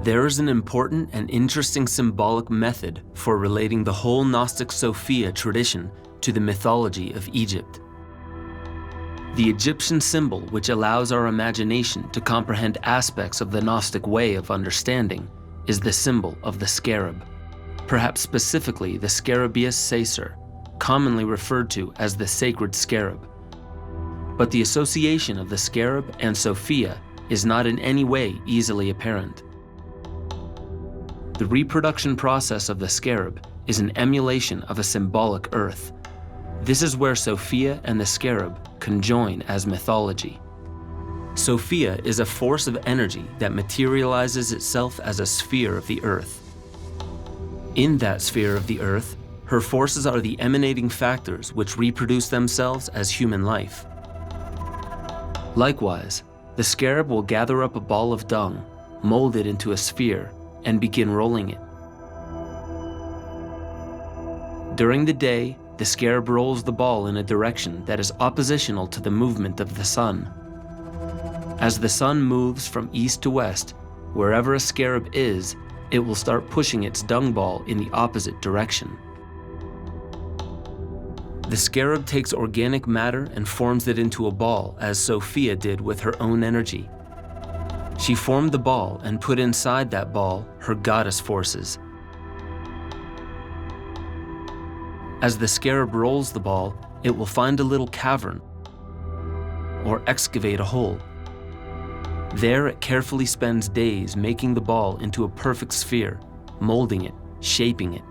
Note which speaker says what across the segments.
Speaker 1: There is an important and interesting symbolic method for relating the whole Gnostic Sophia tradition to the mythology of Egypt. The Egyptian symbol, which allows our imagination to comprehend aspects of the Gnostic way of understanding, is the symbol of the scarab, perhaps specifically the Scarabaeus caesar, commonly referred to as the sacred scarab. But the association of the scarab and Sophia is not in any way easily apparent. The reproduction process of the scarab is an emulation of a symbolic earth. This is where Sophia and the scarab conjoin as mythology. Sophia is a force of energy that materializes itself as a sphere of the earth. In that sphere of the earth, her forces are the emanating factors which reproduce themselves as human life. Likewise, the scarab will gather up a ball of dung, mold it into a sphere, and begin rolling it. During the day, the scarab rolls the ball in a direction that is oppositional to the movement of the sun. As the sun moves from east to west, wherever a scarab is, it will start pushing its dung ball in the opposite direction. The scarab takes organic matter and forms it into a ball, as Sophia did with her own energy. She formed the ball and put inside that ball her goddess forces. As the scarab rolls the ball, it will find a little cavern or excavate a hole. There it carefully spends days making the ball into a perfect sphere, molding it, shaping it.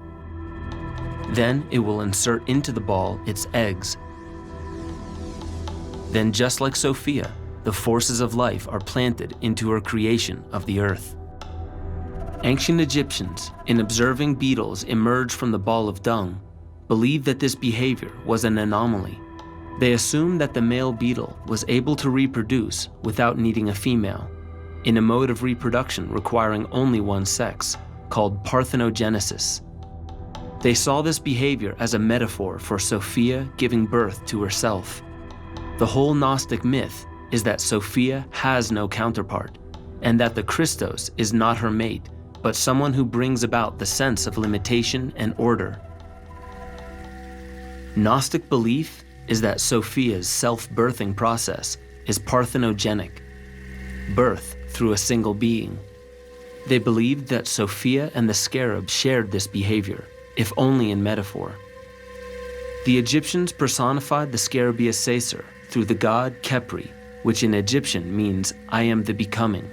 Speaker 1: Then it will insert into the ball its eggs. Then, just like Sophia, the forces of life are planted into her creation of the earth. Ancient Egyptians, in observing beetles emerge from the ball of dung, believed that this behavior was an anomaly. They assumed that the male beetle was able to reproduce without needing a female, in a mode of reproduction requiring only one sex, called parthenogenesis. They saw this behavior as a metaphor for Sophia giving birth to herself. The whole Gnostic myth is that Sophia has no counterpart, and that the Christos is not her mate, but someone who brings about the sense of limitation and order. Gnostic belief is that Sophia's self-birthing process is parthenogenic, birth through a single being. They believed that Sophia and the scarab shared this behavior, if only in metaphor. The Egyptians personified the Scarabaeus caesar through the god Khepri, which in Egyptian means "I am the becoming."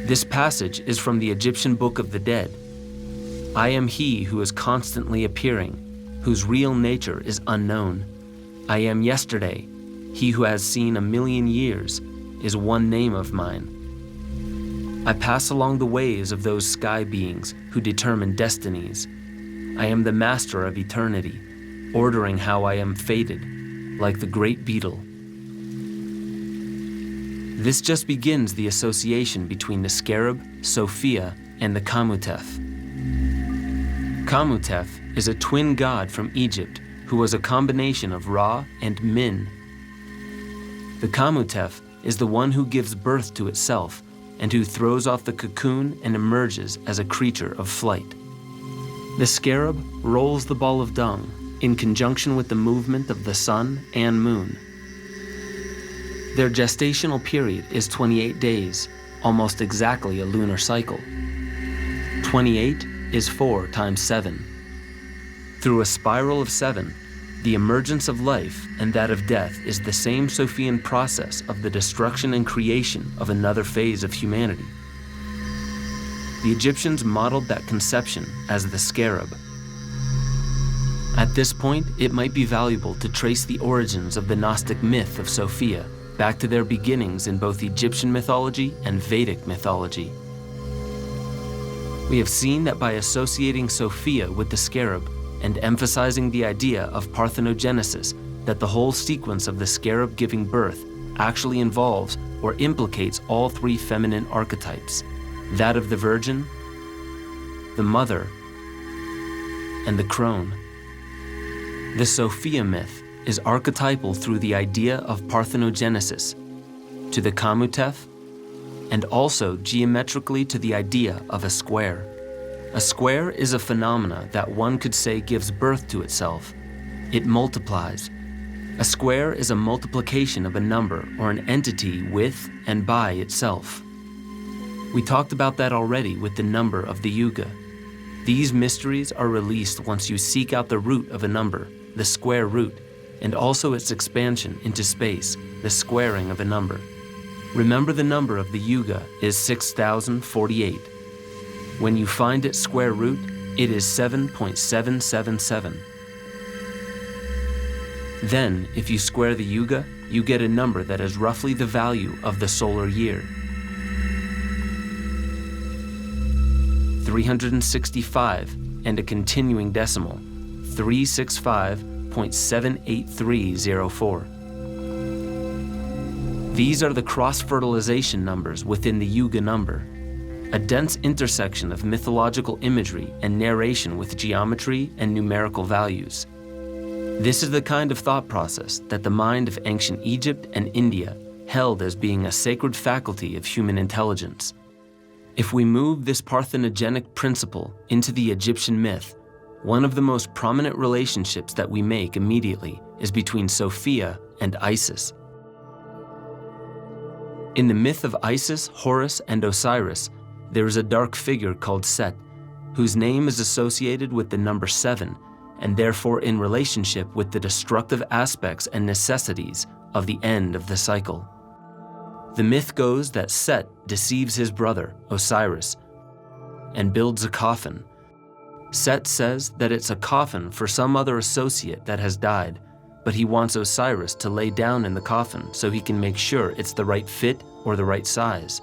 Speaker 1: This passage is from the Egyptian Book of the Dead. I am he who is constantly appearing, whose real nature is unknown. I am yesterday, he who has seen 1,000,000 years, is one name of mine. I pass along the ways of those sky beings who determine destinies. I am the master of eternity, ordering how I am fated, like the great beetle. This just begins the association between the scarab, Sophia, and the Kamutef. Kamutef is a twin god from Egypt who was a combination of Ra and Min. The Kamutef is the one who gives birth to itself and who throws off the cocoon and emerges as a creature of flight. The scarab rolls the ball of dung in conjunction with the movement of the sun and moon. Their gestational period is 28 days, almost exactly a lunar cycle. 28 is 4 times 7. Through a spiral of 7, the emergence of life and that of death is the same Sophian process of the destruction and creation of another phase of humanity. The Egyptians modeled that conception as the scarab. At this point, it might be valuable to trace the origins of the Gnostic myth of Sophia back to their beginnings in both Egyptian mythology and Vedic mythology. We have seen that by associating Sophia with the scarab and emphasizing the idea of parthenogenesis, that the whole sequence of the scarab giving birth actually involves or implicates all three feminine archetypes, that of the virgin, the mother, and the crone. The Sophia myth is archetypal through the idea of parthenogenesis to the Kamutef and also geometrically to the idea of a square. A square is a phenomena that one could say gives birth to itself. It multiplies. A square is a multiplication of a number or an entity with and by itself. We talked about that already with the number of the Yuga. These mysteries are released once you seek out the root of a number, the square root, and also its expansion into space, the squaring of a number. Remember, the number of the Yuga is 6048. When you find its square root, it is 7.777. Then, if you square the Yuga, you get a number that is roughly the value of the solar year. 365 and a continuing decimal, 365.78304. These are the cross-fertilization numbers within the Yuga number, a dense intersection of mythological imagery and narration with geometry and numerical values. This is the kind of thought process that the mind of ancient Egypt and India held as being a sacred faculty of human intelligence. If we move this parthenogenic principle into the Egyptian myth, one of the most prominent relationships that we make immediately is between Sophia and Isis. In the myth of Isis, Horus, and Osiris, there is a dark figure called Set, whose name is associated with the number 7, and therefore in relationship with the destructive aspects and necessities of the end of the cycle. The myth goes that Set deceives his brother, Osiris, and builds a coffin. Set says that it's a coffin for some other associate that has died, but he wants Osiris to lay down in the coffin so he can make sure it's the right fit or the right size.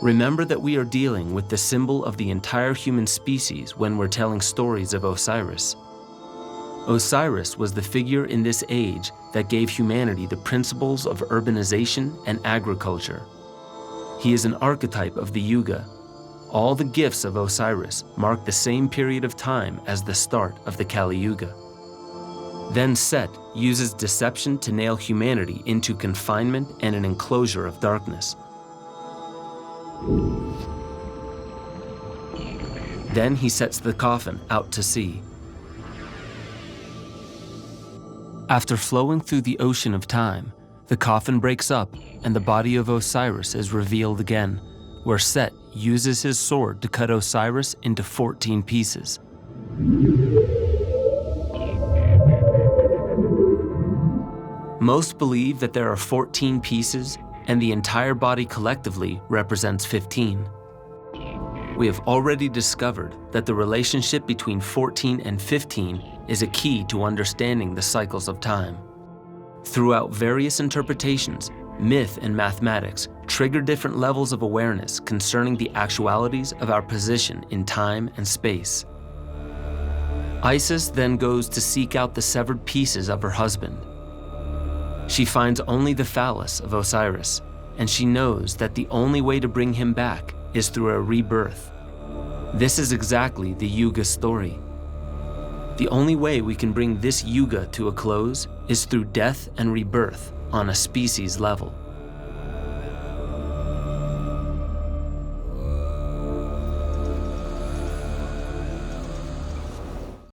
Speaker 1: Remember that we are dealing with the symbol of the entire human species when we're telling stories of Osiris. Osiris was the figure in this age that gave humanity the principles of urbanization and agriculture. He is an archetype of the Yuga. All the gifts of Osiris mark the same period of time as the start of the Kali Yuga. Then Set uses deception to nail humanity into confinement and an enclosure of darkness. Then he sets the coffin out to sea. After flowing through the ocean of time, the coffin breaks up and the body of Osiris is revealed again, where Set uses his sword to cut Osiris into 14 pieces. Most believe that there are 14 pieces and the entire body collectively represents 15. We have already discovered that the relationship between 14 and 15 is a key to understanding the cycles of time. Throughout various interpretations, myth and mathematics trigger different levels of awareness concerning the actualities of our position in time and space. Isis then goes to seek out the severed pieces of her husband. She finds only the phallus of Osiris, and she knows that the only way to bring him back is through a rebirth. This is exactly the Yuga story. The only way we can bring this Yuga to a close is through death and rebirth on a species level.